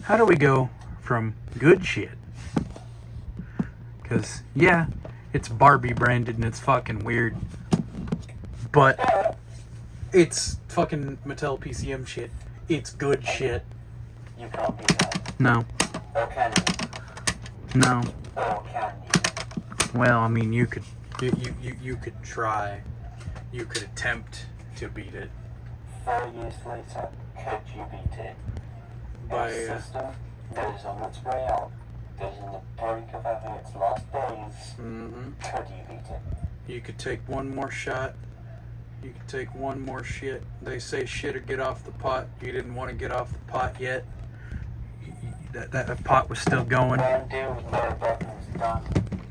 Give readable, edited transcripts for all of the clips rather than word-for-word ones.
How do we go from good shit? Because, yeah, it's Barbie branded and it's fucking weird. But it's fucking Mattel PCM shit. It's good shit. You can't do that. No. Or can you? No. Or can you? Well, I mean, you could try. You could attempt to beat it. 4 years later, could you beat it? By a system that is on its way out, that is on the brink of having its last days. Could you beat it? You could take one more shot. You could take one more shit. They say shit or get off the pot. You didn't want to get off the pot yet. That pot was still going. Don't do with no buttons done.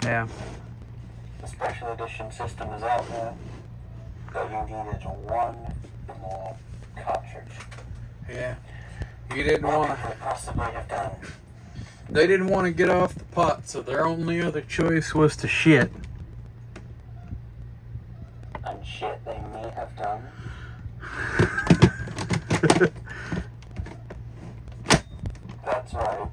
Yeah. The special edition system is out there. But you needed one more cartridge. Yeah. You didn't want What could it possibly have done? They didn't want to get off the pot, so their only other choice was to shit. And shit they may have done. That's right.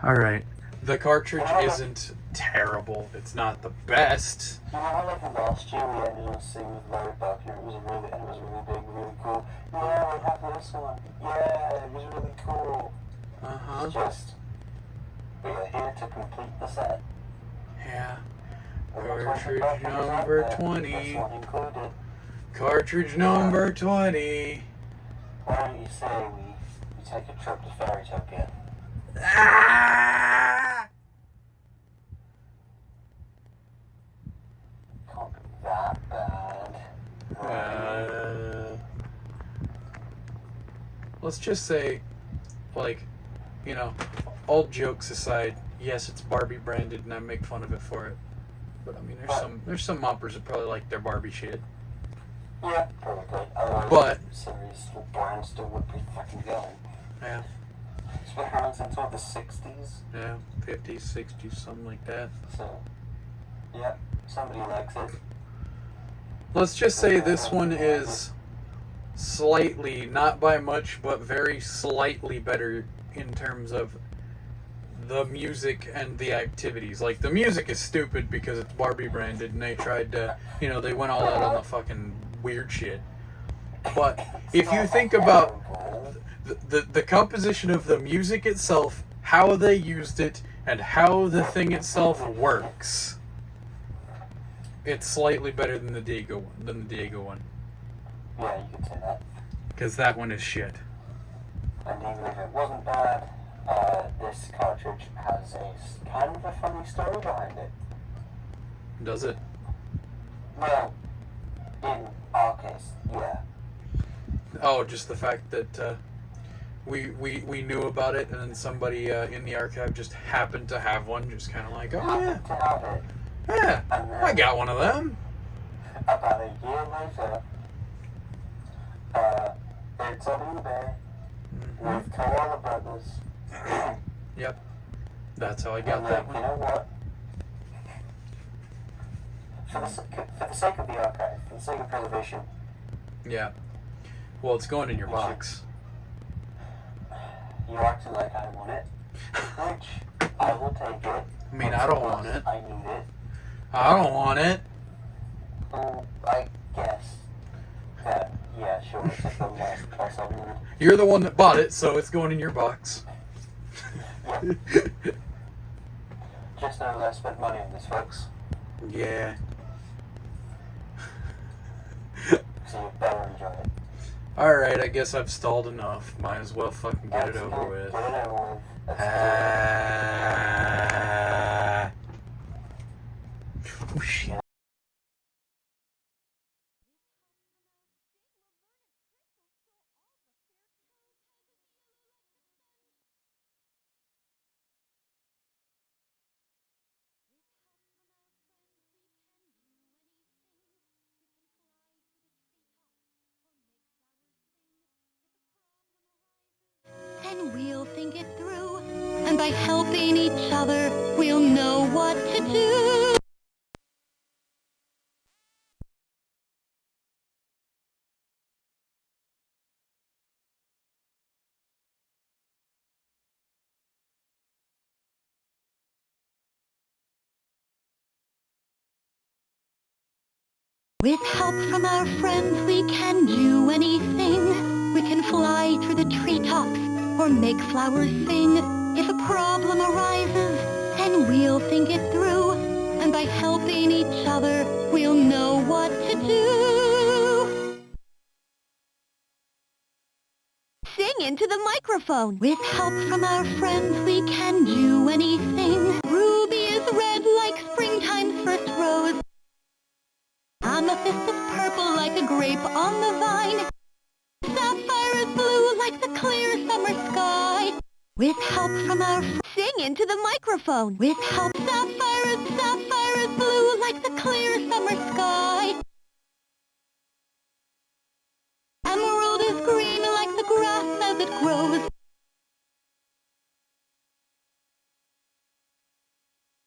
Alright. The cartridge isn't terrible. It's not the best. You know, like last year we ended on seeing with Fairytopia, it was really big, really cool. Yeah, we have this one. Yeah, it was really cool. It's just, we are here to complete the set. Yeah. Cartridge number 20. This one included. Cartridge number 20. Why don't you say we take a trip to Fairytopia? Ah! Can't be that bad. Let's just say, like, you know, all jokes aside, yes, it's Barbie branded, and I make fun of it for it. But I mean, there's some moppers that probably like their Barbie shit. Yeah, probably. But series brand still would be fucking going. Yeah. It's been around since what, the 60s? Yeah, 50s, 60s, something like that. So, yeah, somebody likes it. Let's just say this one is slightly, not by much, but very slightly better in terms of the music and the activities. Like, the music is stupid because it's Barbie branded and they tried to, you know, they went all out on the fucking weird shit. But if you think about the composition of the music itself, how they used it, and how the thing itself works, it's slightly better than the Diego one. Yeah, you could say that. Because that one is shit. And even if it wasn't bad, this cartridge has a kind of a funny story behind it. Does it? Well, in our case, yeah. Oh, just the fact that we knew about it, and then somebody in the archive just happened to have one, just kind of like, oh yeah, Happened to have it. yeah, And then, I got one of them. about a year later, it's on eBay with Koala Brothers. Yep, that's how I got And that you one. know what? For the sake of the archive, for the sake of preservation, Yeah. Well, it's going in your box. you're acting like I want it, which I will take it. I mean, I don't want it. I need it. I don't want it. Oh, I guess that, yeah, sure, it's like the last place I need. You're the one that bought it, so it's going in your box. Yeah. Just know that I spent money on this, folks. Yeah. So you better enjoy it. Alright, I guess I've stalled enough. Might as well fucking get it over with. Get it over with. Let's do it. Oh shit. And we'll think it through, and by helping each other, we'll know what to do. With help from our friends, we can do anything. We can fly through the treetops or make flowers sing. If a problem arises, then we'll think it through. And by helping each other, we'll know what to do. Sing into the microphone. With help from our friends, we can do anything. Ruby is red like springtime's first rose. Amethyst is purple like a grape on the vine. Sapphire is blue like the clear summer sky. With help from our sing into the microphone. With help, sapphire is blue like the clear summer sky. Emerald is green like the grass as it grows.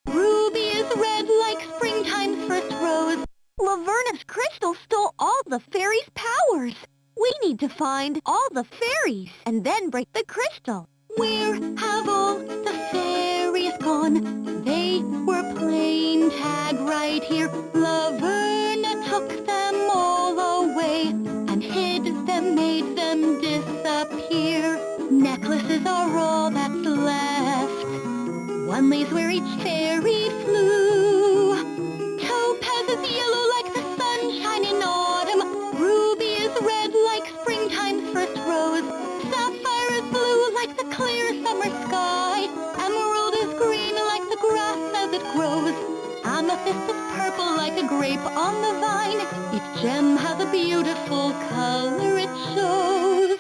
Ruby is red like springtime's first rose. Laverna's crystal stole all the fairies' powers. We need to find all the fairies and then break the crystal. Where have all the fairies gone? They were playing tag right here. Laverna took them all away and hid them, made them disappear. Necklaces are all that's left. One lays where each fairy flew. Topaz is yellow like the sunshine in autumn. Ruby is red like springtime's first rose. Sapphire is blue like the clear summer sky. Emerald is green like the grass as it grows. Amethyst is purple like a grape on the vine. Each gem has a beautiful color it shows.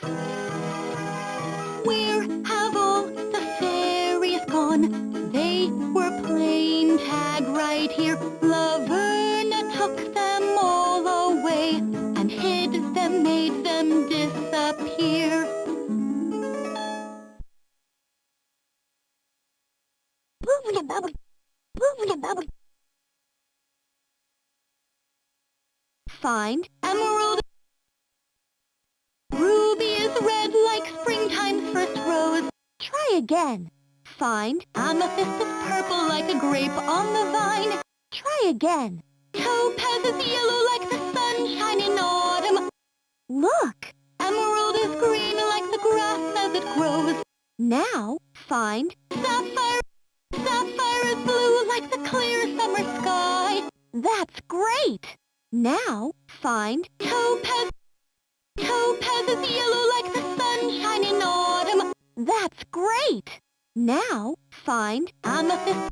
Where have all the fairies gone? They were playing tag right here. Laverna took them all away and hid them, made them disappear. Find emerald. Ruby is red like springtime's first rose. Try again. Find amethyst is purple like a grape on the vine. Try again. Topaz is yellow like the sunshine in autumn. Look, emerald is green like the grass as it grows. Now find sapphire. Sapphire is blue like the clear summer sky. That's great. Now find topaz. Topaz is yellow like the sunshine in autumn. That's great. Now find amethyst.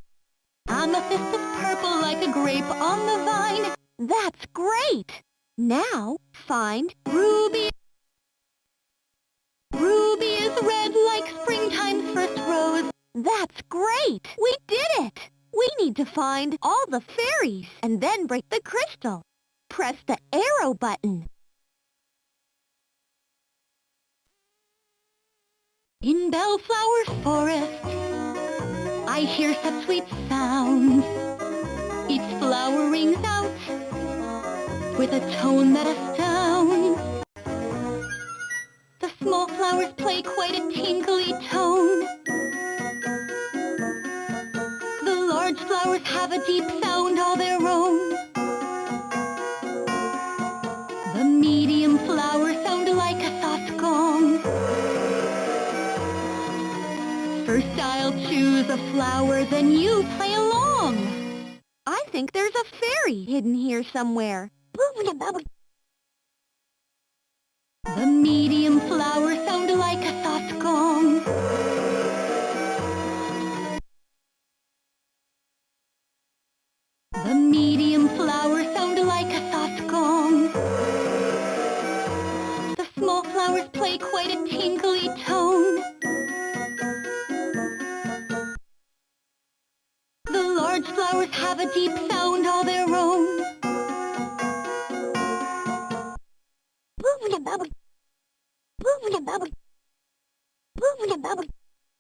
Amethyst is purple like a grape on the vine. That's great. Now find ruby. Ruby is red like springtime's first rose. That's great. We did it. We need to find all the fairies and then break the crystal. Press the arrow button. In Bellflower Forest, I hear such sweet sounds. Each flower rings out with a tone that astounds. The small flowers play quite a tinkly tone. The large flowers have a deep sound all their own. The medium flowers sound like a soft gong. First I'll choose a flower, then you play along. I think there's a fairy hidden here somewhere. The medium flowers sound like a soft gong. The medium flowers sound like a soft gong. The small flowers play quite a tinkly tone. The large flowers have a deep sound all their own.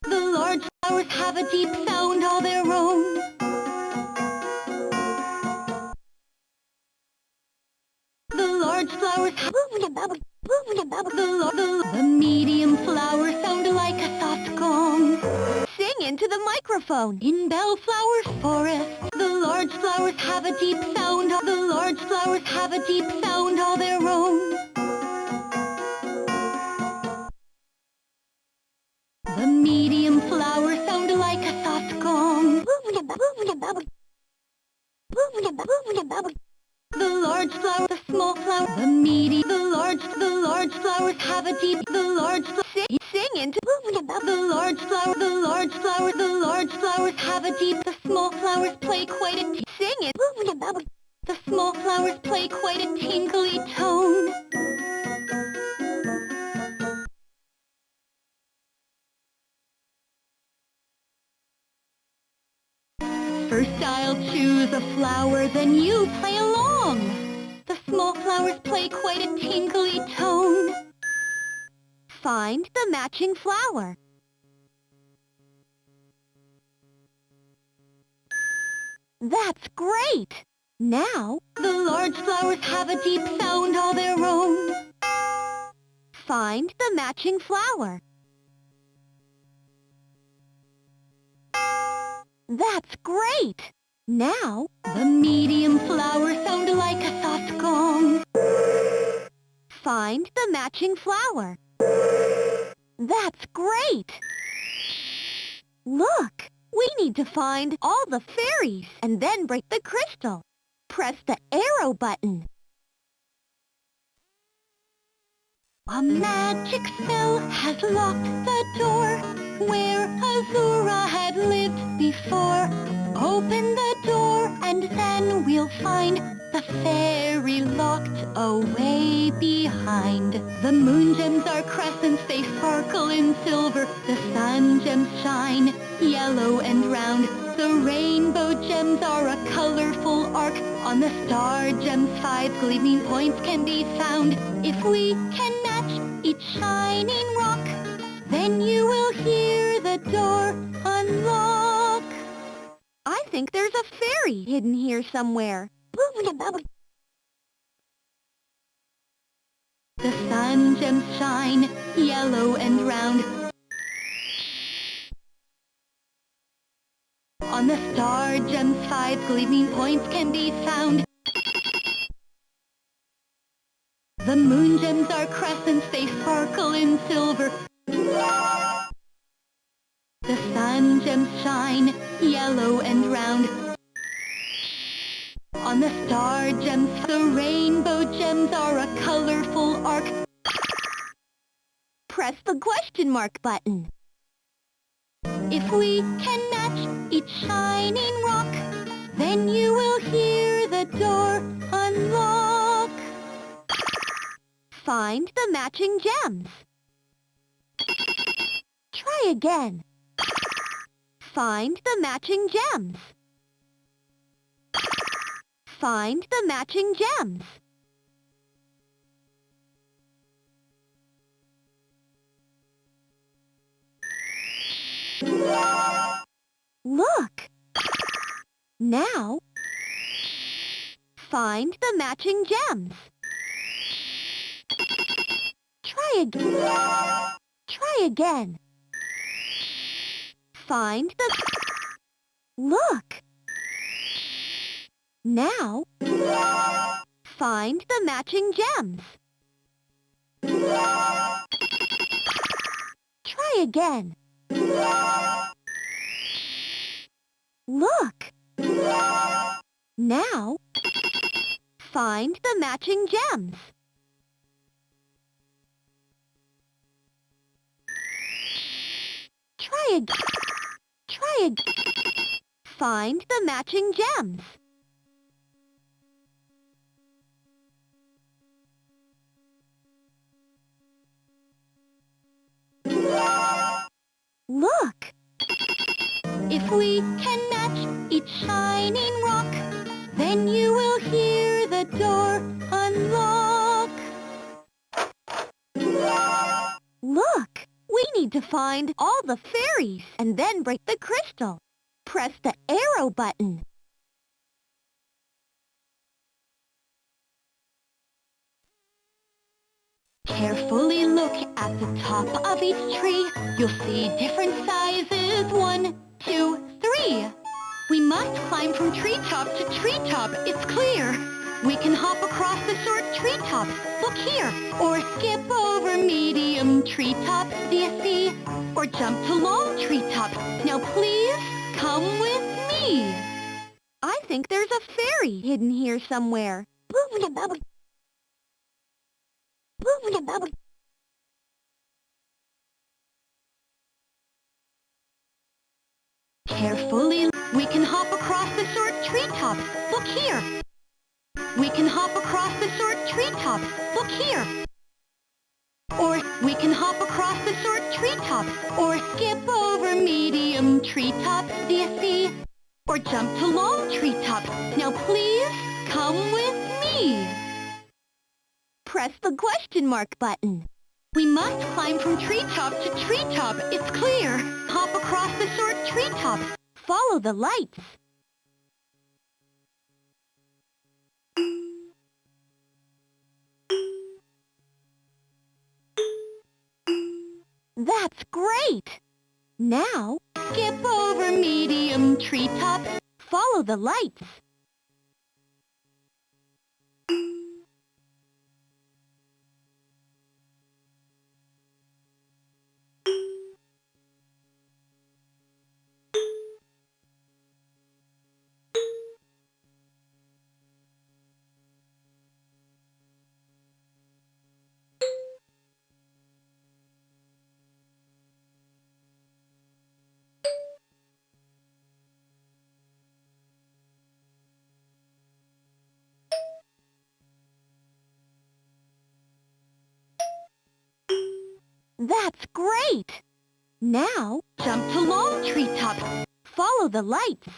The large flowers have a deep sound all their own. The large flowers have the medium flowers sound like a soft gong. Sing into the microphone. In Bellflower Forest, the large flowers have a deep sound. The large flowers have a deep sound all their own. The medium flowers sound like a soft gong. The large flower, the small flower, the medium, the large flowers have a deep, the large sing into the large flower, the large flowers have a deep, the small flowers play quite a sing it. The small flowers play quite a tinkly tone. First I'll choose a flower, then you play along. The small flowers play quite a tinkly tone. Find the matching flower. That's great! Now, the large flowers have a deep sound all their own. Find the matching flower. That's great! Now, the medium flowers sound like a soft gong. Find the matching flower. That's great! Look! We need to find all the fairies and then break the crystal. Press the arrow button. A magic spell has locked the door where Azura had lived before. Open the door and then we'll find the fairy locked away behind. The moon gems are crescents, they sparkle in silver. The sun gems shine yellow and round. The rainbow gems are a colorful arc. On the star gems 5 gleaming points can be found. If we can match each shining rock, then you will hear the door unlock. I think there's a fairy hidden here somewhere. The sun gems shine yellow and round. On the star gems 5 gleaming points can be found. The moon gems are crescents, they sparkle in silver. The sun gems shine yellow and round. On the star gems, the rainbow gems are a colorful arc. Press the question mark button. If we can match each shining rock, then you will hear the door unlock. Find the matching gems. Try again. Find the matching gems. Find the matching gems. Look! Now, find the matching gems. Try again. Try again. Find the... Look! Now, find the matching gems. Try again. Look! Now, find the matching gems. Try again. Try again. Find the matching gems. Look! If we can match each shining rock, then you will hear the door unlock. Look! We need to find all the fairies and then break the crystal. Press the arrow button. Carefully look at the top of each tree. You'll see different sizes, 1, 2, 3. We must climb from treetop to treetop, it's clear. We can hop across the short treetops, look here. Or skip over medium treetops, do you see? Or jump to long treetops. Now please, come with me. I think there's a fairy hidden here somewhere. Carefully, we can hop across the short treetops. Look here. We can hop across the short treetops. Look here. Or we can hop across the short treetops. Or skip over medium treetops, do you see? Or jump to long treetops. Now please, come with me. Press the question mark button. We must climb from treetop to treetop, it's clear. Hop across the short treetops. Follow the lights. That's great! Now, skip over medium treetops. Follow the lights. That's great! Now, jump to long treetops. Follow the lights.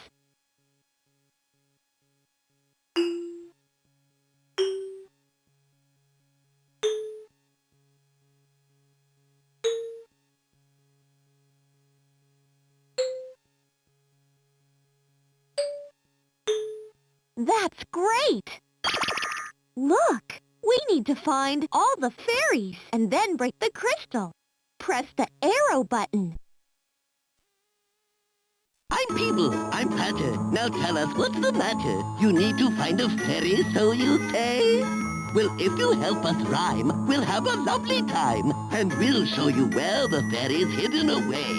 That's great! Look! We need to find all the fairies and then break the crystal. Press the arrow button. I'm Peeble. I'm Patter. Now tell us what's the matter. You need to find a fairy, so you say? Well, if you help us rhyme, we'll have a lovely time. And we'll show you where the fairy's hidden away.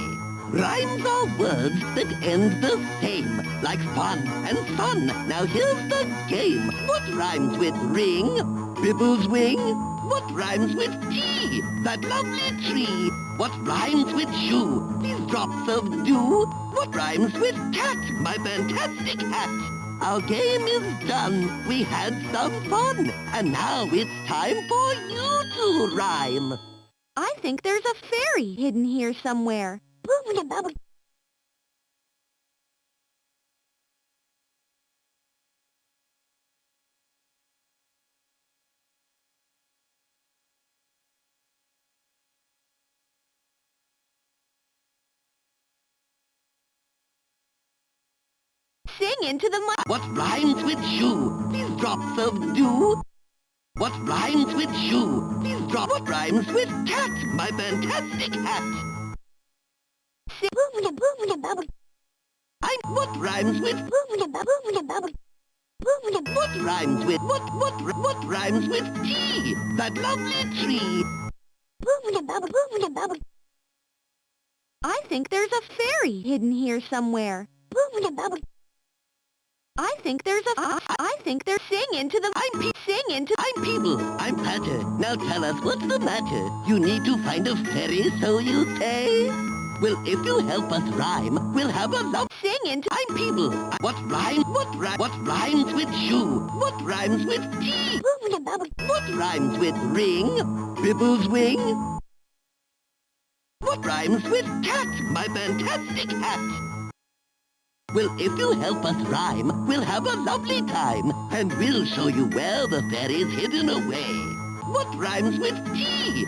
Rhymes are words that end the same, like fun and fun. Now here's the game. What rhymes with ring? Bibble's wing? What rhymes with tea? That lovely tree. What rhymes with shoe? These drops of dew. What rhymes with cat? My fantastic hat. Our game is done. We had some fun. And now it's time for you to rhyme. I think there's a fairy hidden here somewhere. Sing into the mic. What rhymes with shoe? These drops of dew. What rhymes with shoe? These drops. What rhymes with cat? My fantastic hat. What rhymes with? What rhymes with? What rhymes with tea? That lovely tree. I think there's a fairy hidden here somewhere. I think there's sing into the I'm Peeble. I'm Patter. Now tell us what's the matter. You need to find a fairy, so you say? Well, if you help us rhyme, we'll have a love. sing into I'm Peeble. What rhymes with shoe? What rhymes with tea? What rhymes with ring? Bibble's wing? What rhymes with cat? My fantastic hat. Well, if you help us rhyme, we'll have a lovely time. And we'll show you where the fairy's hidden away. What rhymes with tea?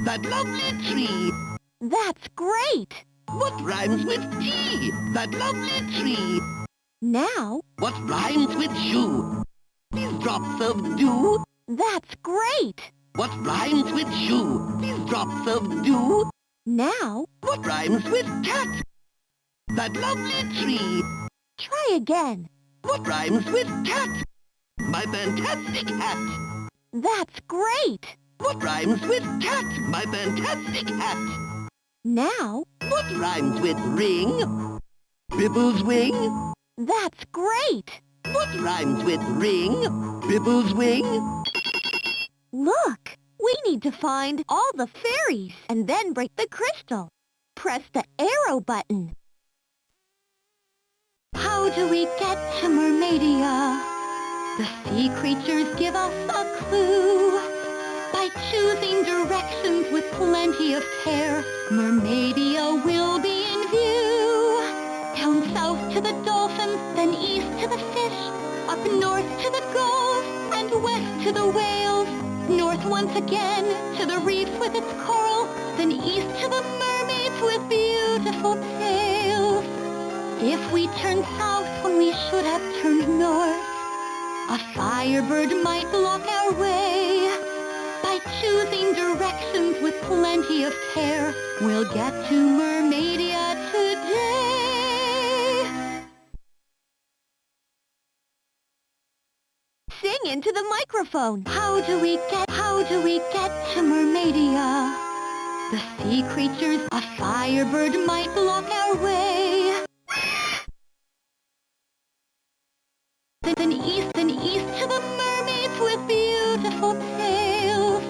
That lovely tree. That's great! What rhymes with tea? That lovely tree. Now, What rhymes with shoe? These drops of dew. That's great! What rhymes with shoe? These drops of dew. Now, What rhymes with cat? That lovely tree. try again. What rhymes with cat? My fantastic hat. That's great! What rhymes with cat? My fantastic hat. Now, What rhymes with ring? Bibble's wing. that's great! What rhymes with ring? Bibble's wing. Look! We need to find all the fairies and then break the crystal. Press the arrow button. How do we get to Mermaidia? The sea creatures give us a clue. By choosing directions with plenty of care, Mermaidia will be in view. Down south to the dolphins, then east to the fish, up north to the gulls, and west to the whales. North once again to the reef with its coral, then east to the mermaids with beautiful tails. If we turn south when we should have turned north, a firebird might block our way. By choosing directions with plenty of care, we'll get to Mermaidia today. Sing into the microphone. How do we get to Mermaidia? The sea creatures, a firebird might block our way. Then east to the mermaids with beautiful tails.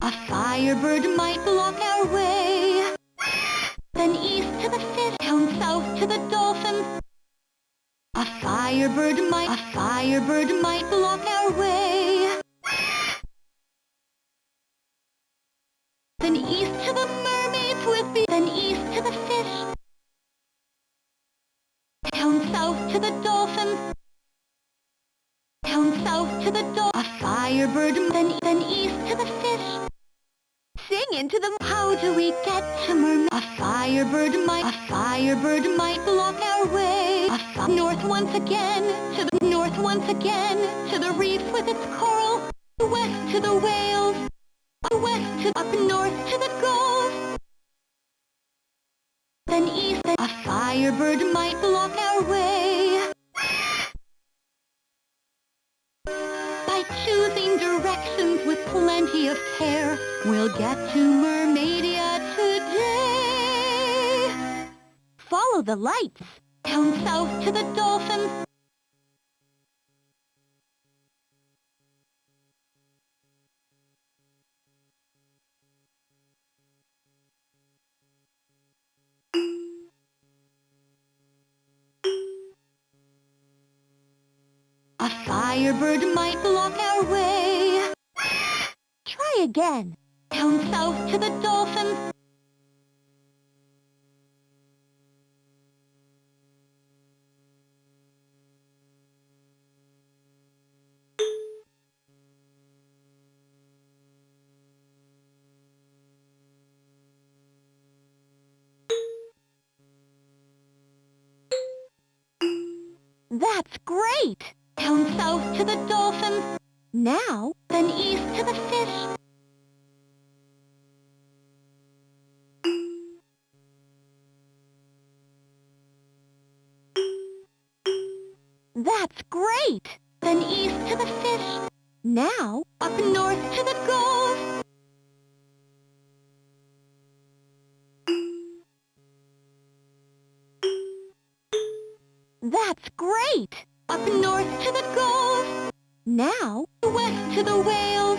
A firebird might block our way. Then east to the fish, down south to the dolphins. A firebird might block our way. Then east to the mermaids with then east to the fish. Down south to the dolphins. Down south to the a firebird then east to the fish. Sing into the how do we get to Mermaid? A firebird might block our way. North once again to the reef with its coral. West to the whales. West to up north to the gulls. Then east a firebird might block our way. By choosing directions with plenty of care, we'll get to Mermaidia today. Follow the lights. Down south to the dolphins. A firebird might block our way. Try again. Down south to the dolphins. That's great! Down south to the dolphins. Now, then east to the fish. That's great! Then east to the fish. Now, up north to the gulls. That's great! Up north to the gulls. Now, west to the whales.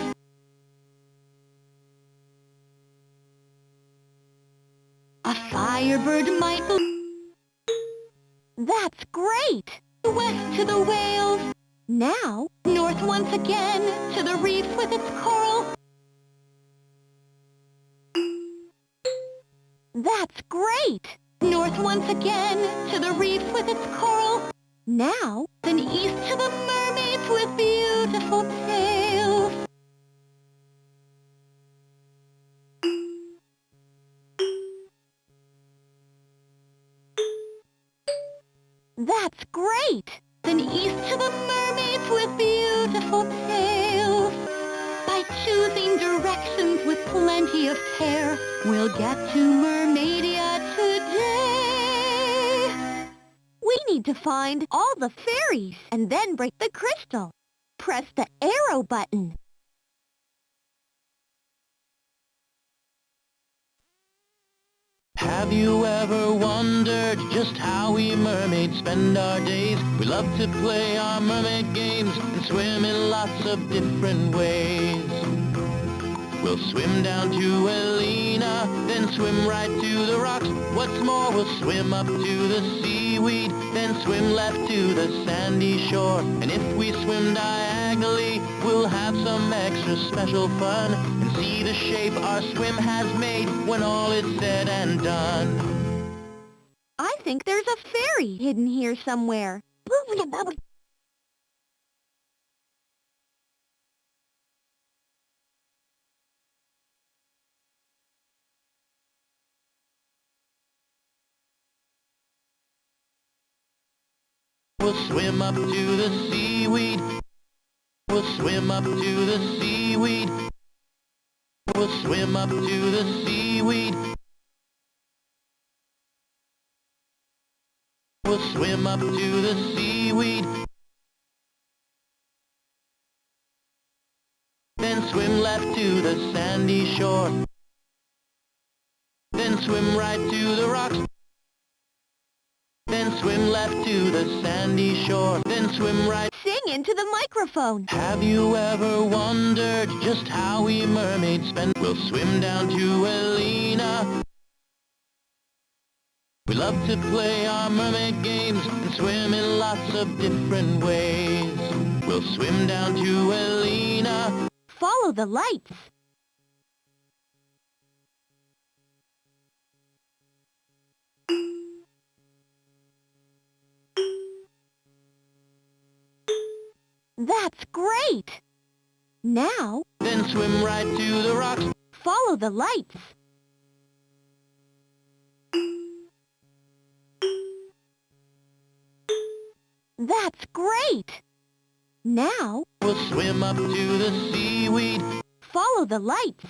A firebird might That's great! West to the whales. Now, north once again to the reef with its coral. That's great! North once again to the reef with its coral. Now, then east to the mermaids with beautiful tails. That's great! Then and east to the mermaids with beautiful tales. By choosing directions with plenty of care, we'll get to Mermaidia today. We need to find all the fairies and then break the crystal. Press the arrow button. Have you ever wondered just how we mermaids spend our days? We love to play our mermaid games and swim in lots of different ways. We'll swim down to Elena, then swim right to the rocks. What's more, we'll swim up to the seaweed, then swim left to the sandy shore. And if we swim diagonally, we'll have some extra special fun and see the shape our swim has made when all is said and done. I think there's a fairy hidden here somewhere. We'll swim up to the seaweed. We'll swim up to the seaweed. We'll swim up to the seaweed. We'll swim up to the seaweed. Then swim left to the sandy shore. Then swim right to the rocks. Then swim left to the sandy shore. Then swim right. Sing into the microphone. Have you ever wondered just how we mermaids spend? We'll swim down to Elena. We love to play our mermaid games and swim in lots of different ways. We'll swim down to Elena. Follow the lights. That's great! Now, Then swim right to the rocks. follow the lights. That's great! Now, We'll swim up to the seaweed. follow the lights.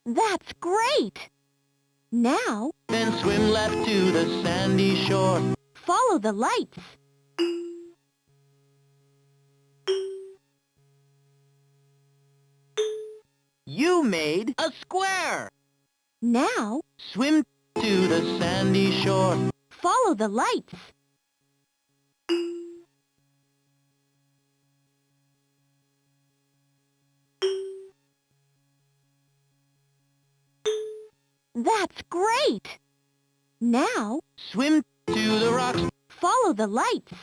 That's great! Now, Then swim left to the sandy shore. follow the lights. You made a square. Now, Swim to the sandy shore. follow the lights. That's great! Now, Swim to the rocks. follow the lights.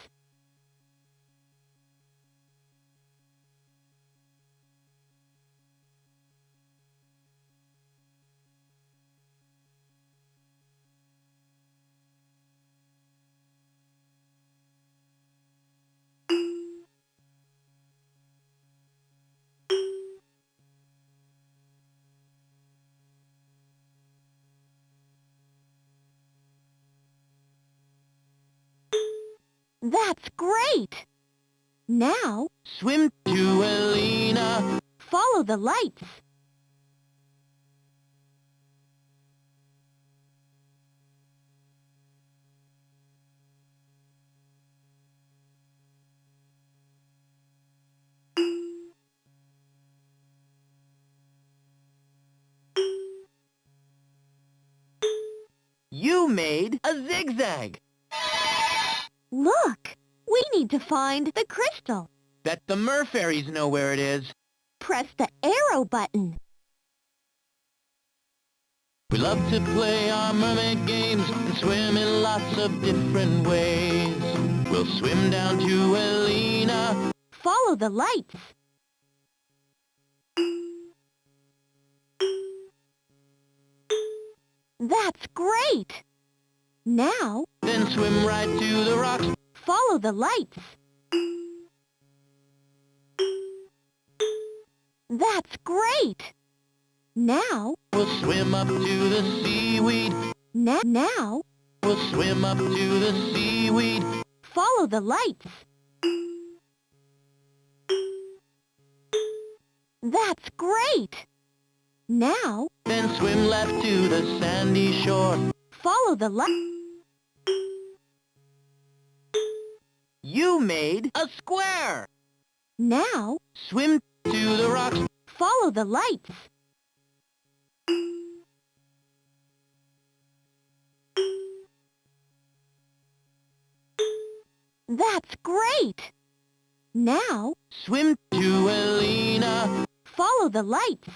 That's great! Now, Swim to Elena. follow the lights. You made a zigzag. Look! We need to find the crystal. Bet the Fairies know where it is. Press the arrow button. We love to play our mermaid games and swim in lots of different ways. We'll swim down to Elena. Follow the lights. That's great! Now, Then swim right to the rocks. follow the lights. That's great! Now. We'll swim up to the seaweed. Now. We'll swim up to the seaweed. Follow the lights. That's great! Now. Then swim left to the sandy shore. Follow the light. You made a square. Now. Swim to the rocks. Follow the lights. That's great! Now. Swim to Elena. Follow the lights.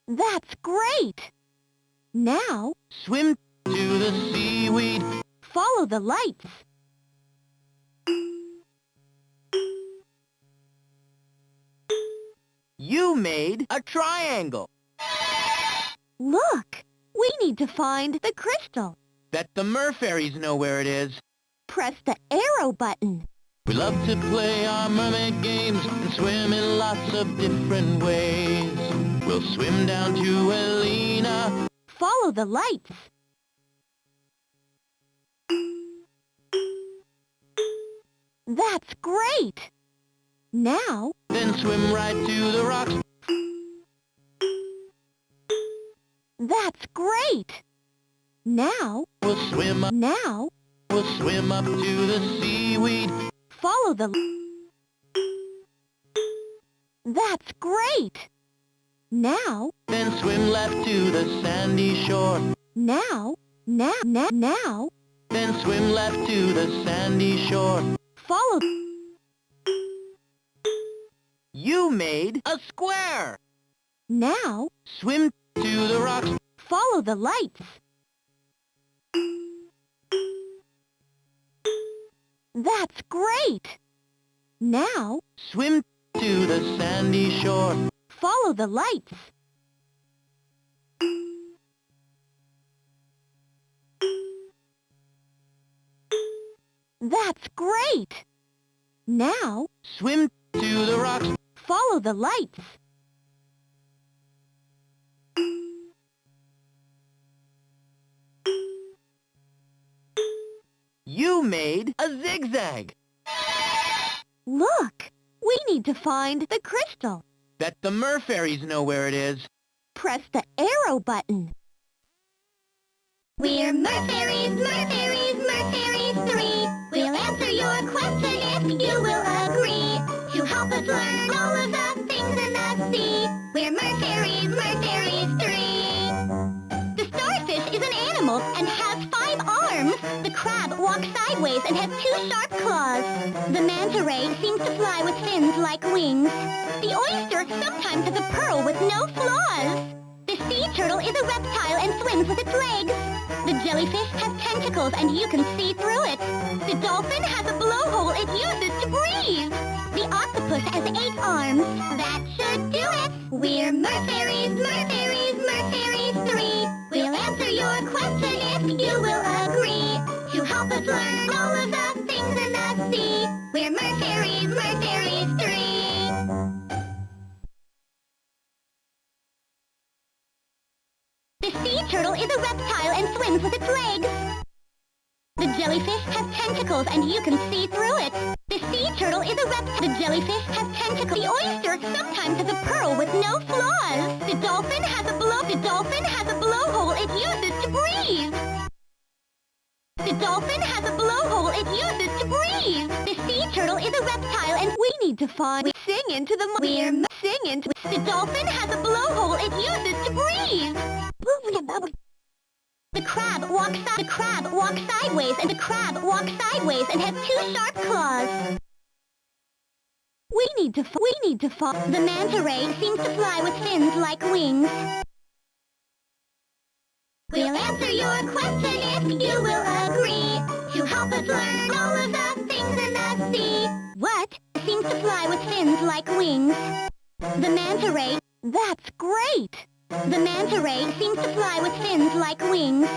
That's great! Now. Swim to the seaweed. Follow the lights. You made a triangle. Look! We need to find the crystal. Bet the Fairies know where it is. Press the arrow button. We love to play our mermaid games and swim in lots of different ways. We'll swim down to Elena. Follow the lights. That's great! Now. Then swim right to the rocks. That's great! Now. We'll swim up. Now. We'll swim up to the seaweed. Follow the... That's great! Now. Then swim left to the sandy shore. Now. Now. Then swim left to the sandy shore. Follow... You made a square. Now. Swim to the rocks. Follow the lights. That's great! Now. Swim to the sandy shore. Follow the lights. That's great! Now. Swim to the rocks. Follow the lights. You made a zigzag. Look! We need to find the crystal. Bet the Fairies know where it is. Press the arrow button. We're Merfairies, Merfairies, Merfairies 3. We'll answer your question if you will agree to help us learn all of the things in the sea. We're Merfairies, Merfairies 3. The starfish is an animal and has 5 arms. The crab walks sideways and has 2 sharp claws. The manta ray seems to fly with fins like wings. The oyster sometimes has a pearl with no flaws. The sea turtle is a reptile and swims with its legs. The jellyfish has tentacles and you can see through it. The dolphin has a blowhole it uses to breathe. The octopus has 8 arms. That should do it. We're Merfairies, Merfairies, Merfairies 3. We'll answer your question if you will agree to help us learn all of the things in the sea. We're Merfairies, Merfairies 3. The sea turtle is a reptile and swims with its legs. The jellyfish has tentacles and you can see through it. The sea turtle is a reptile. The jellyfish has tentacles. The oyster sometimes has a pearl with no flaws. The dolphin has a blowhole it uses to breathe. The dolphin has a blowhole it uses to breathe. The sea turtle is a reptile and We need to find... Sing into the... Sing into... the dolphin has a blowhole it uses to breathe. The crab walks sideways and has 2 sharp claws. We need to find... The manta ray seems to fly with fins like wings. We'll answer your question if you will agree to help us learn all of the things in the sea. What? Seems to fly with fins like wings. The manta ray... That's great! The manta ray seems to fly with fins like wings.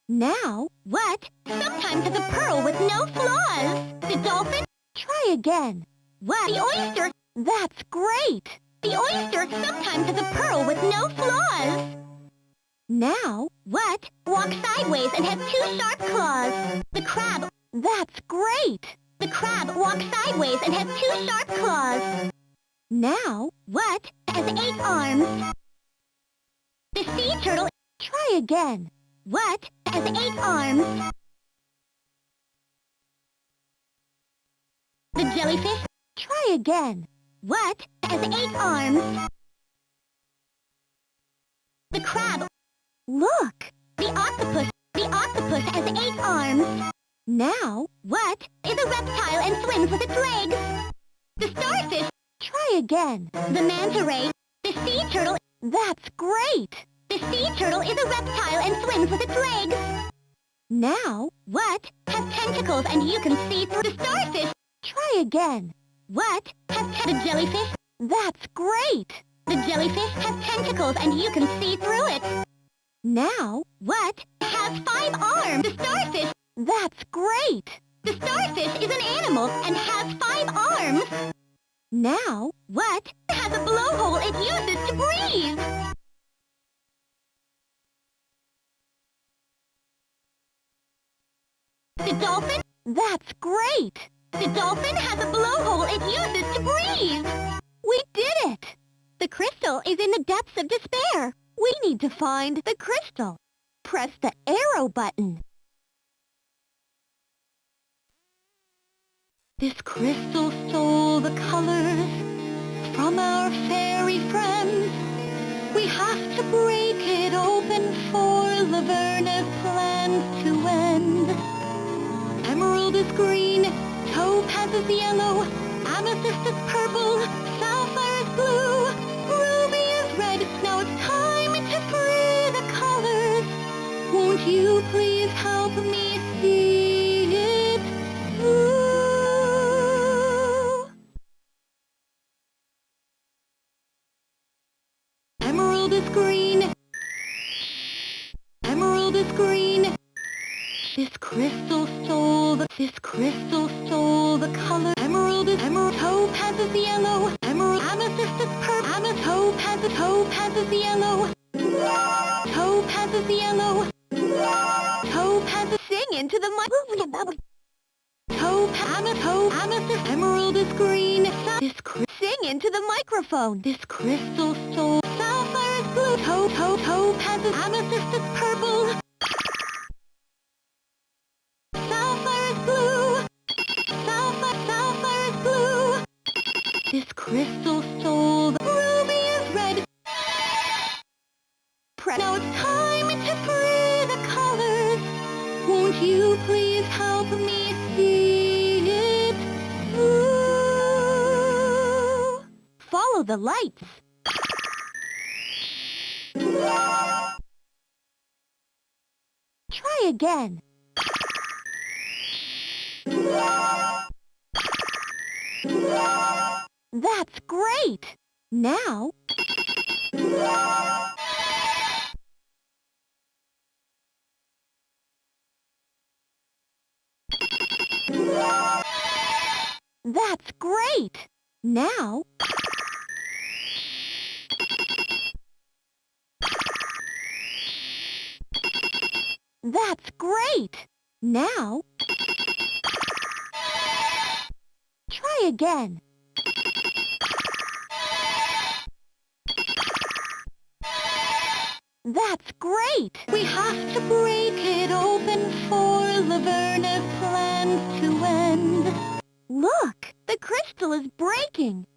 Now. What? Sometimes has a pearl with no flaws. The dolphin... Try again. What? The oyster! That's great! The oyster sometimes has a pearl with no flaws. Now, What? Walks sideways and has 2 sharp claws. The crab. that's great! The crab walks sideways and has 2 sharp claws. Now, What? Has 8 arms. The sea turtle. try again. What? Has 8 arms. The jellyfish. Try again. What? Has 8 arms. The crab. Look! The octopus. The octopus has 8 arms. Now, What? Is a reptile and swims with its legs. The starfish. try again. The manta ray. The sea turtle. That's great! The sea turtle is a reptile and swims with its legs. Now, What? Has tentacles and you can see through. The starfish. try again. What? The jellyfish. That's great! The jellyfish has tentacles and you can see through it. Now, What? Has 5 arms. The starfish. that's great! The starfish is an animal and has 5 arms. Now, What? Has a blowhole it uses to breathe. The dolphin. that's great! The dolphin has a blowhole it uses to breathe. We did it! The crystal is in the depths of despair. We need to find the crystal. Press the arrow button. This crystal stole the colors from our fairy friends. We have to break it open for Laverna's plans to end. Emerald is green, topaz is yellow, amethyst is purple, sapphire is blue, ruby is red. Now it's time to free the colors. Won't you please help me see it through? Emerald is green. Emerald is green. This crystal stole the color. Emerald is topaz is yellow. Emerald amethyst is purple. Topaz is yellow. Topaz is yellow. Topaz is sing into the mic. Amethyst. Emerald is green. Sing into the microphone. This crystal stole. Sapphire is blue. Topaz is amethyst is purple. Sapphire is blue. Sapphire is blue. This crystal stole. The ruby is red. Now it's time to free the colors. Won't you please help me see it through? Follow the lights. Try again. That's great! Now... That's great! Now... That's great! Now... Try again. That's great! We have to break it open for Laverna's plans to end. Look! The crystal is breaking!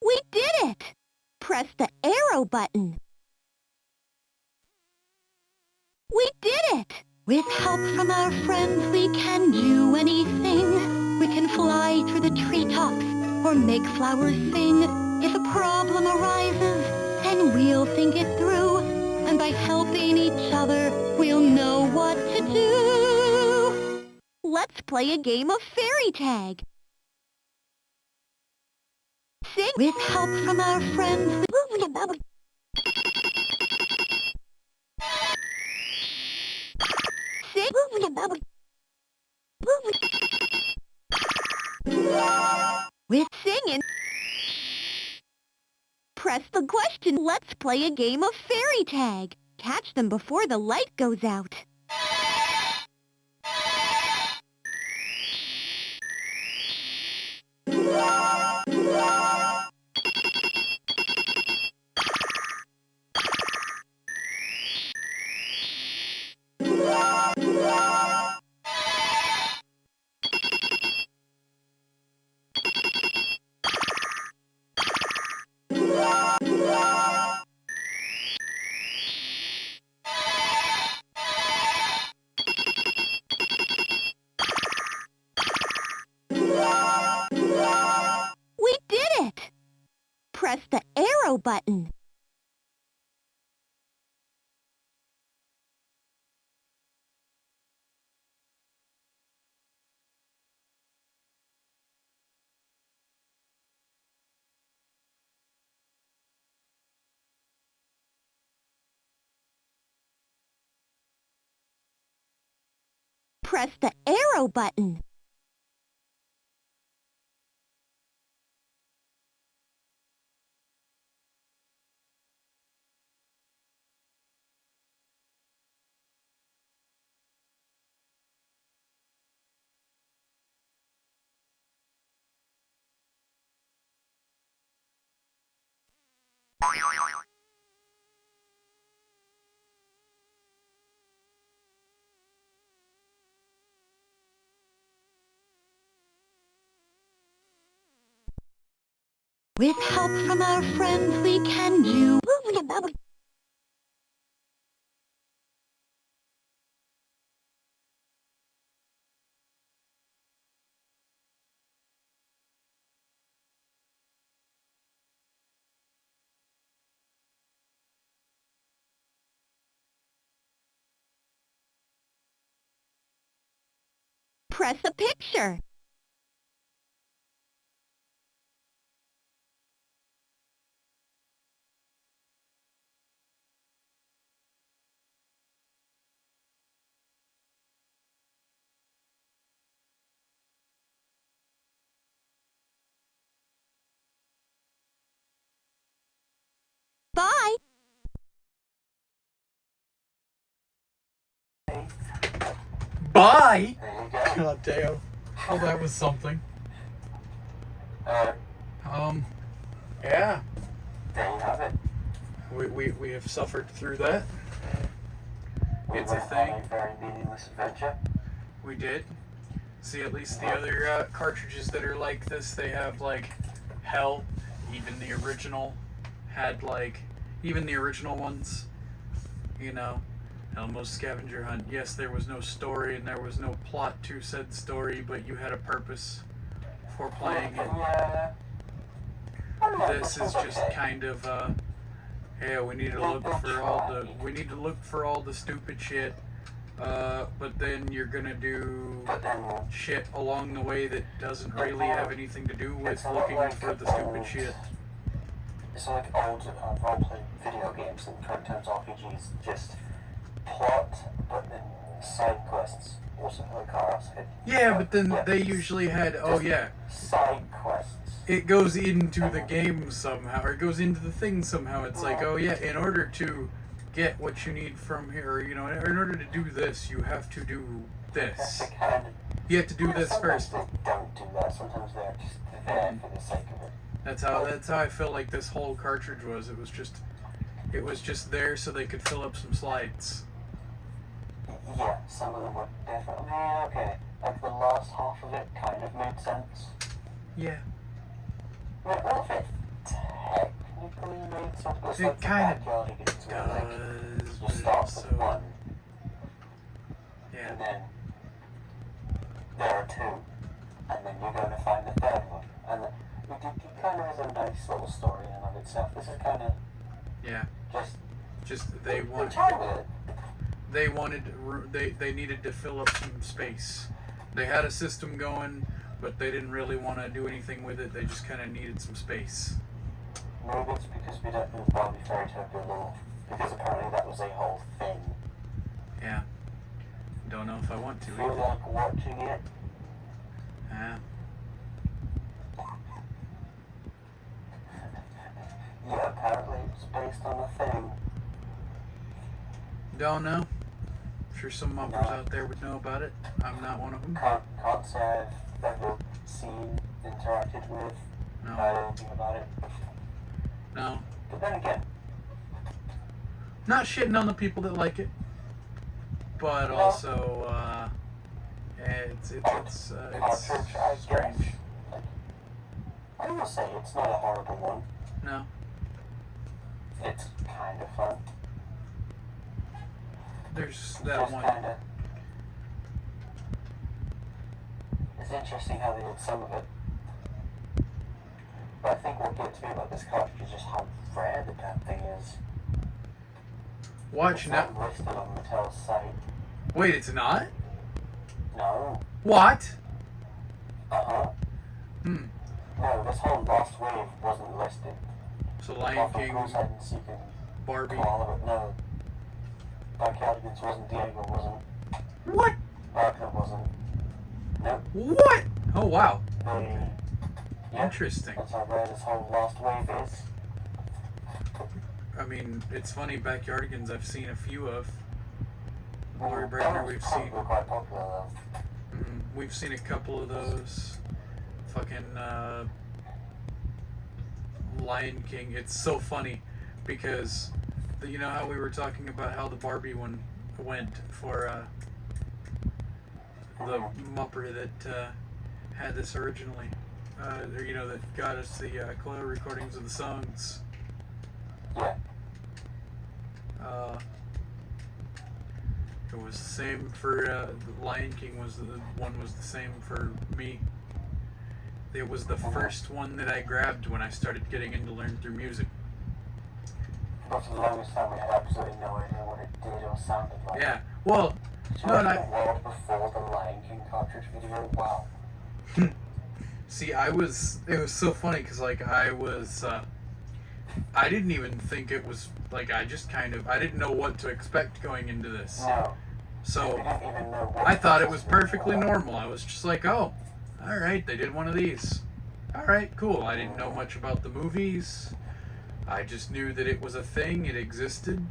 We did it! Press the arrow button. We did it! With help from our friends, we can do anything. We can fly through the treetops or make flowers sing. If a problem arises, then we'll think it through. And by helping each other, we'll know what to do. Let's play a game of fairy tag. Sing with help from our friends. Sing. Press the question. Let's play a game of fairy tag. Catch them before the light goes out. We did it! Press the arrow button. Press the arrow button. With help from our friends, we can do... Press a picture. Bye. Bye! There you go. God damn. Oh, that was something. Yeah. There you have it. We have suffered through that. It's a went thing. on a very meaningless adventure. We did. See, at least the other cartridges that are like this, they have, like, hell. Even the original had, like, even the original ones, you know, Elmo's Scavenger Hunt. Yes, there was no story and there was no plot to said story, but you had a purpose for playing it. Yeah. This is just kind of, yeah, we need to look for all the stupid shit. But then you're gonna do shit along the way that doesn't really have anything to do with looking for the stupid shit. It's like old role-playing video games and current times RPGs, just plot, but then side quests. Also, like cars. Yeah, but then they usually had, oh yeah, side quests. it goes into the game somehow, or it goes into the thing somehow. It's like, oh yeah, in order to get what you need from here, you know, in order to do this, you have to do this. You have to do this first. Sometimes they don't do that. Sometimes they're just there for the sake of it. That's how I felt like this whole cartridge was. It was just there so they could fill up some slides. Yeah, some of them were definitely okay. Like the last half of it kind of made sense. Yeah. Well, all of it technically made sense. But it's It like kind the backyard gets to does, like you but start also, with one, yeah. and then there are two, and then you're going to find the third one, and then it kind of has a nice little story in and of itself. This is kind of Yeah. Just they needed to fill up some space. They had a system going, but they didn't really want to do anything with it. They just kind of needed some space. Maybe it's because we don't know Barbie Fairytopia lore, because apparently that was a whole thing. Yeah. Don't know if I want to Feel either. like watching it? Yeah. Yeah, based on a thing. Don't know. I'm sure some muppers out there would know about it. I'm not one of them. Can't say I've ever seen, interacted with, heard anything about it. No. But then again, not shitting on the people that like it, but also it's cartridge, I guess. strange. I will say it's not a horrible one. No. It's kind of fun. There's that Just one. kinda, it's interesting how they did some of it. But I think what gets me about this cartridge is just how rare the damn thing is. Watch It's now. not listed on Mattel's site. Wait, it's not? No. What? Uh-huh. No, this whole Lost Wave wasn't listed. So Lion Awful King, Cruise Hide and Seek and Barbie. all of it. No. Backyardigans wasn't. Diego wasn't. What? Wagner wasn't. Nope. What? Oh wow. Yep, Interesting. that's how rare this whole Lost Wave is. I mean, it's funny. Backyardigans, I've seen a few of. Glory That Breaker, was we've probably seen. quite popular though. We've seen a couple of those. Fucking Lion King. It's so funny because you know how we were talking about how the Barbie one went for the Mupper that had this originally. Or, you know, that got us the Chloe recordings of the songs. Yeah. It was the same for Lion King. Was the same for me. It was the first one that I grabbed when I started getting into learn through music. But for the longest time we had absolutely no idea what it did or sounded like. Yeah. Well, So no, and the world before the Lion King cartridge video. Wow. see, it was so funny because like I didn't even think it was like I didn't know what to expect going into this. No. So We didn't even know what I thought it was this was perfectly about. normal. I was just like, oh, all right, they did one of these. All right, cool. I didn't know much about the movies. I just knew that it was a thing. It existed.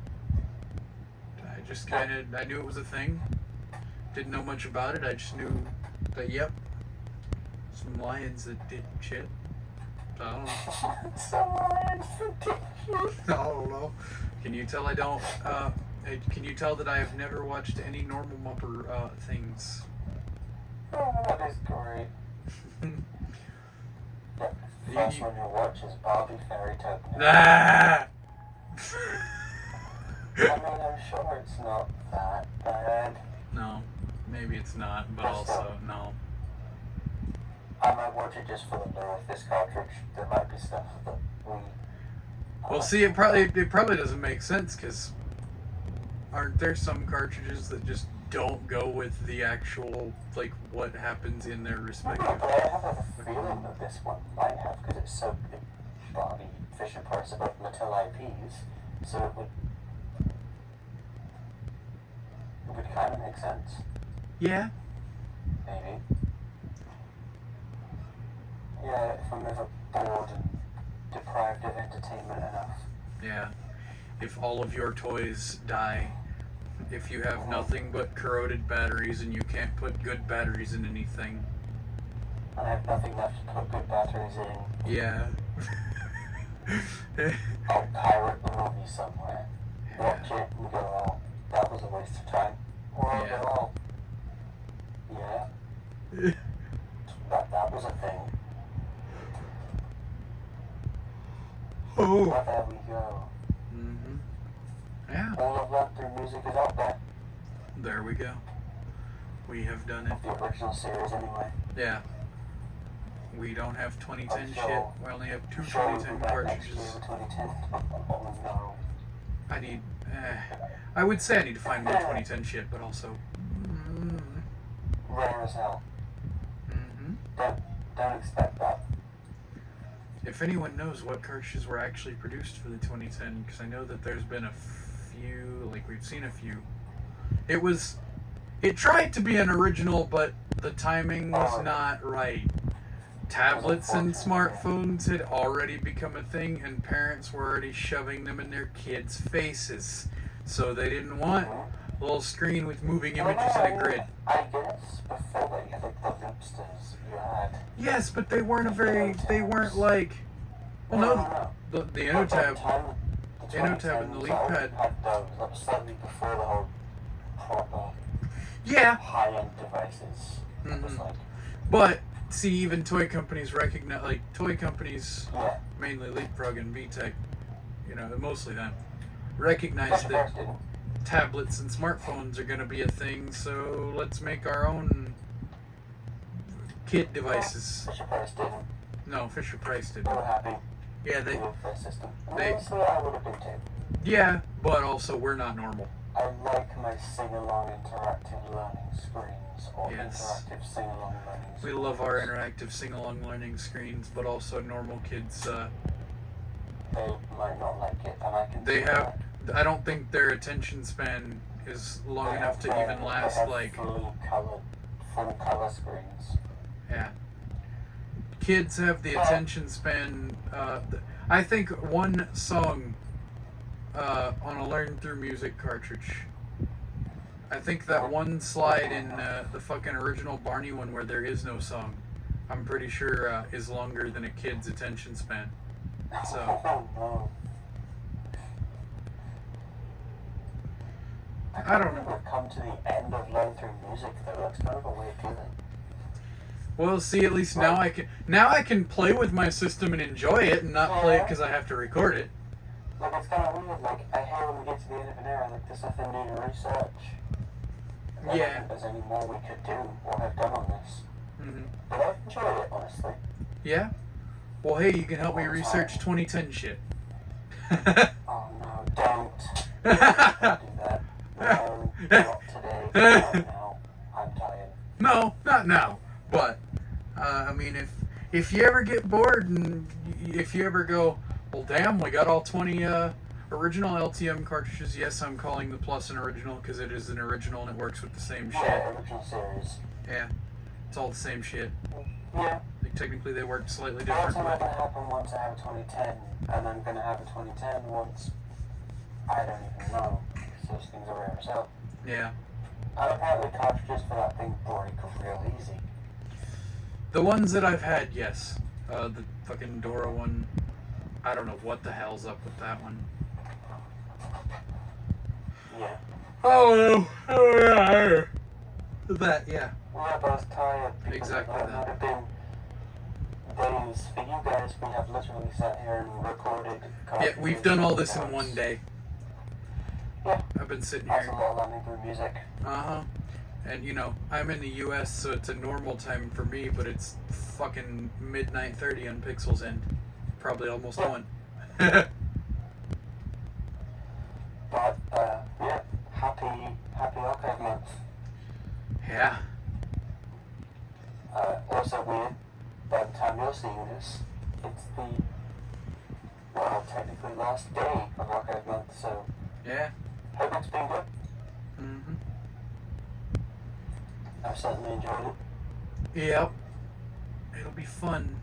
I knew it was a thing. Didn't know much about it. I just knew that, yep, some lions that did shit. I don't know. Some lions that did shit. I don't know. Can you tell I don't? Can you tell that I have never watched any normal Mupper things? Oh, that is great. The first one you watch is Barbie Fairytopia. Ah! I mean, I'm sure it's not that bad. No, maybe it's not, but also no. I might watch it just for the lure of this cartridge. There might be stuff that we... Well, see, it probably doesn't make sense because aren't there some cartridges that just don't go with the actual like what happens in their respective? But I have a feeling that this one might have because it's so big. Barbie Fisher Price about Mattel IPs, so it would kind of make sense. Yeah. Maybe. Yeah, if I'm ever bored and deprived of entertainment enough. Yeah. If all of your toys die, if you have nothing but corroded batteries and you can't put good batteries in anything. And I have nothing left to put good batteries in. Yeah. I'll pirate the movie somewhere. Watch it and go, oh, that was a waste of time. Or I'll Yeah. go, oh, yeah, that was a thing. Oh. But there we go. Mm-hmm. Yeah. All of that through music is out there. There we go. We have done it. Of the original series anyway. Yeah. We don't have 2010 I'm shit. sure- We only have two Sure, we'll 2010 be back next year cartridges. with 2010. Oh no. I need. I would say I need to find more 2010 shit, but also. Rare as hell. Mm-hmm. Don't expect that. If anyone knows what cartridges were actually produced for the 2010, because I know that there's been a few, like we've seen a few. It tried to be an original, but the timing was not right. tablets and smartphones had already become a thing, and parents were already shoving them in their kids' faces. So they didn't want a little screen with moving images in a grid. I guess before that you had like the Loopsters you had. Yes, but they weren't they weren't like, well no, the InnoTab and the LeapPad. Had those. That was slightly before the whole proper Yeah. high-end devices. It was like, But see, even toy companies recognize, like toy companies, yeah. mainly Leapfrog and VTech, you know, mostly them, recognize that tablets and smartphones are going to be a thing. So let's make our own kid devices. Fisher Price didn't. No, Fisher Price They didn't. were happy Yeah, with their system. they- Honestly, I would have been too. Yeah, but also we're not normal. I like my sing-along interactive learning screens or Yes. interactive sing-along learning screens. We love our interactive sing-along learning screens, but also normal kids. They might not like it, and I can They see have. that. I don't think their attention span is long They enough to have, even they last have like. full color screens. Yeah. Kids have the attention span. I think one song on a Learn Through Music cartridge. I think that one slide in the fucking original Barney one where there is no song, I'm pretty sure is longer than a kid's attention span. So. Oh no. I don't know. We've come to the end of Learn Through Music though. That's kind of a weird feeling. Well, see, at least now I can play with my system and enjoy it, and not play it because I have to record it. Like, it's kind of weird. Like, I hear when we get to the end of an era, like, there's nothing new to research. I don't Yeah. think there's any more we could do or have done on this. But I've enjoyed it, honestly. Yeah. Well, hey, you can help me research 2010 shit. Oh no, don't. Don't do that. No, not today. Not now. I'm tired. No, not now. But I mean, if you ever get bored and if you ever go, well, damn, we got all 20 original LTM cartridges. Yes, I'm calling the Plus an original because it is an original and it works with the same shit. Yeah, original series. Yeah, it's all the same shit. Yeah. Like, technically, they work slightly That's different. not But going to happen once I have a 2010, and I'm going to have a 2010 once I don't even know. Because those things are rare as hell. yeah, And apparently cartridges for that thing break real easy. the ones that I've had, yes. The fucking Dora one. I don't know what the hell's up with that one. Yeah. Oh yeah. That, yeah. We are both tired because Exactly there that. have been days for you guys. We have literally sat here and recorded. Yeah, we've done all this in one day. Yeah. I've been sitting That's here. a lot of learning through music. Uh-huh. And, you know, I'm in the U.S., so it's a normal time for me, but it's fucking midnight 30 on Pixel's end. Probably almost 1. But, yeah, happy Archive Month. Yeah. Also weird, by the time you're seeing this, it's the, well, technically last day of Archive Month, so Yeah. hope it's been good. Mm-hmm. I've certainly enjoyed it. Yep. It'll be fun.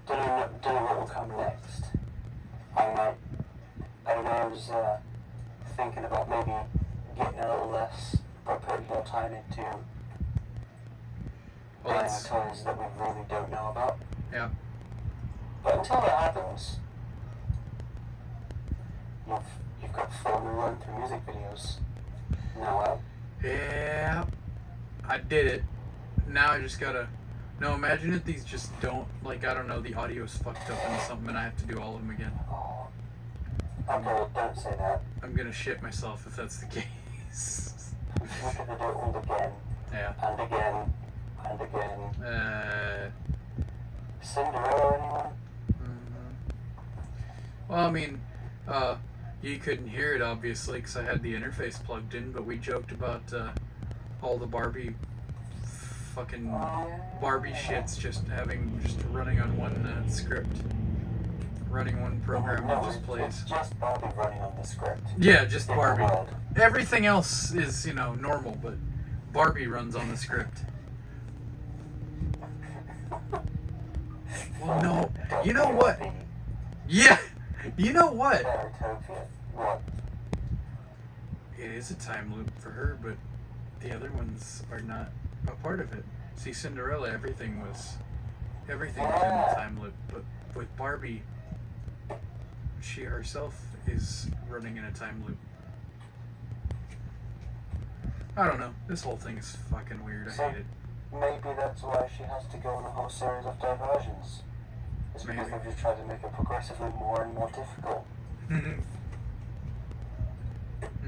Don't know what will come next. I was thinking about maybe getting a little less, but putting more time into Well, buying that's... toys that we really don't know about. Yeah. But until that happens, you've got 4 new Learn Through Music videos now out. Yeah. I did it. Now I just gotta... No, imagine if these just don't... Like, I don't know, the audio's fucked up and something and I have to do all of them again. Oh. Okay, don't say that. I'm gonna shit myself if that's the case. We're gonna do it all again, Yeah. and again, and again. Cinderella, anyone? Well, I mean, you couldn't hear it obviously because I had the interface plugged in, but we joked about all the Barbie fucking Barbie shits just running on one script, running one program that just plays. It's just Barbie running on the script. Yeah, just In the Barbie. world. Everything else is, you know, normal, but Barbie runs on the script. Well, no. You know what? Yeah. You know what? Fairytopia. What? It is a time loop for her, but the other ones are not a part of it. See, Cinderella, everything was in a time loop, but with Barbie, she herself is running in a time loop. I don't know. This whole thing is fucking weird. I hate it. Maybe that's why she has to go on a whole series of diversions. It's because they've just tried to make it progressively more and more difficult.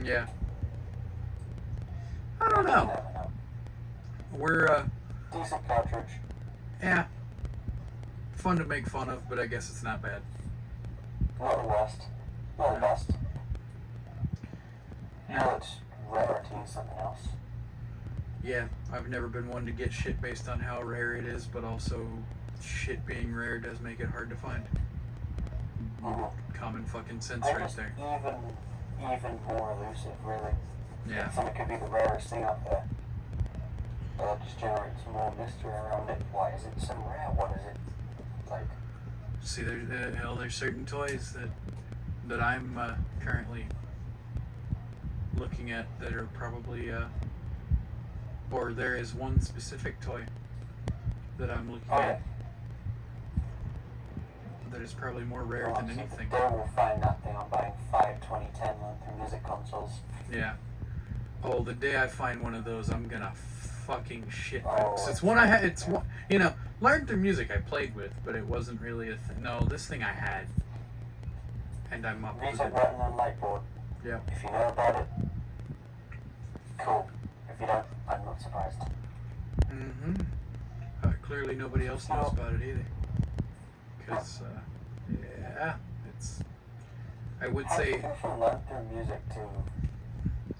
Yeah. I don't know. We're, decent cartridge. yeah. Fun to make fun of, but I guess it's not bad. Not the worst. Not the best. No, it's rarity is something else. Yeah, I've never been one to get shit based on how rare it is, but also shit being rare does make it hard to find. Common fucking sense right there. Even more elusive, really. Yeah. Something could be the rarest thing up there. But that just generates more mystery around it. Why is it so rare? What is it like? See, there's certain toys that I'm currently looking at that are probably, or there is one specific toy that I'm looking at that is probably more rare than anything. They will find that thing. I'm buying 5 2010 Lantern music consoles. Yeah. Oh, the day I find one of those, I'm gonna fucking shit. Oh, It's one I had. It's one. You know, Learn Through Music I played with, but it wasn't really a thing. No, this thing I had, and I'm up with Reset it. button and light board. Yeah. If you know about it, cool. If you don't, I'm not surprised. Mm-hmm. Clearly nobody else knows about it either. Because, yeah, it's. I would say. How from Learn Through Music to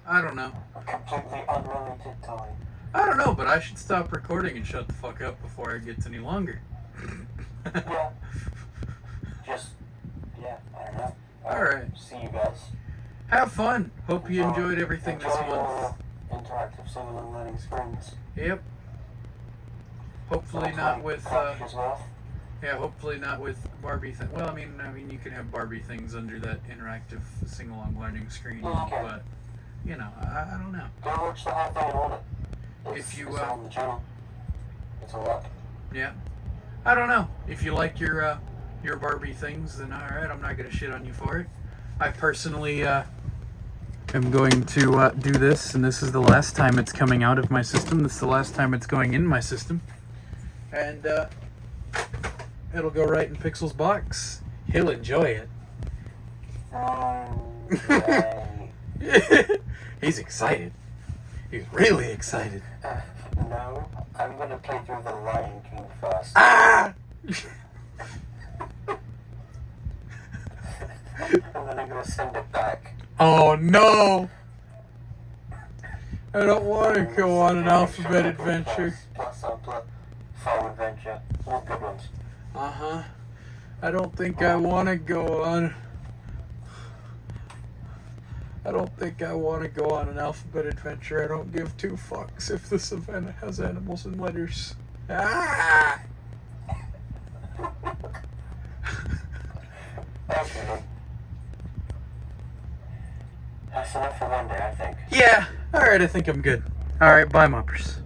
I don't know. a completely unrelated toy? I don't know, but I should stop recording and shut the fuck up before it gets any longer. Yeah. Yeah, I don't know. Alright. See you guys. Have fun. Hope you enjoyed everything this Enjoy month. your interactive singing and learning screens. Yep. Hopefully not with, yeah, hopefully not with Barbie thing. Well, I mean, you can have Barbie things under that interactive sing-along learning screen, Okay. but, you know, I don't know. Go watch the whole thing on it. If you, it's on the channel. It's all up. Yeah. I don't know. If you like your Barbie things, then alright, I'm not going to shit on you for it. I personally, am going to, do this, and this is the last time it's coming out of my system. This is the last time it's going in my system. And, it'll go right in Pixel's box. He'll enjoy it. He's excited. He's really excited. No, I'm gonna play through the Lion King first. Ah! And then I'm gonna send it back. Oh no! I don't want to go on an alphabet adventure. Plus Fall Adventure. All good ones. Uh-huh. I don't think I want to go on... I don't think I want to go on an alphabet adventure. I don't give two fucks if this event has animals and letters. Ah! Okay. That's enough for one day, I think. Yeah. Alright, I think I'm good. Alright, bye, Moppers.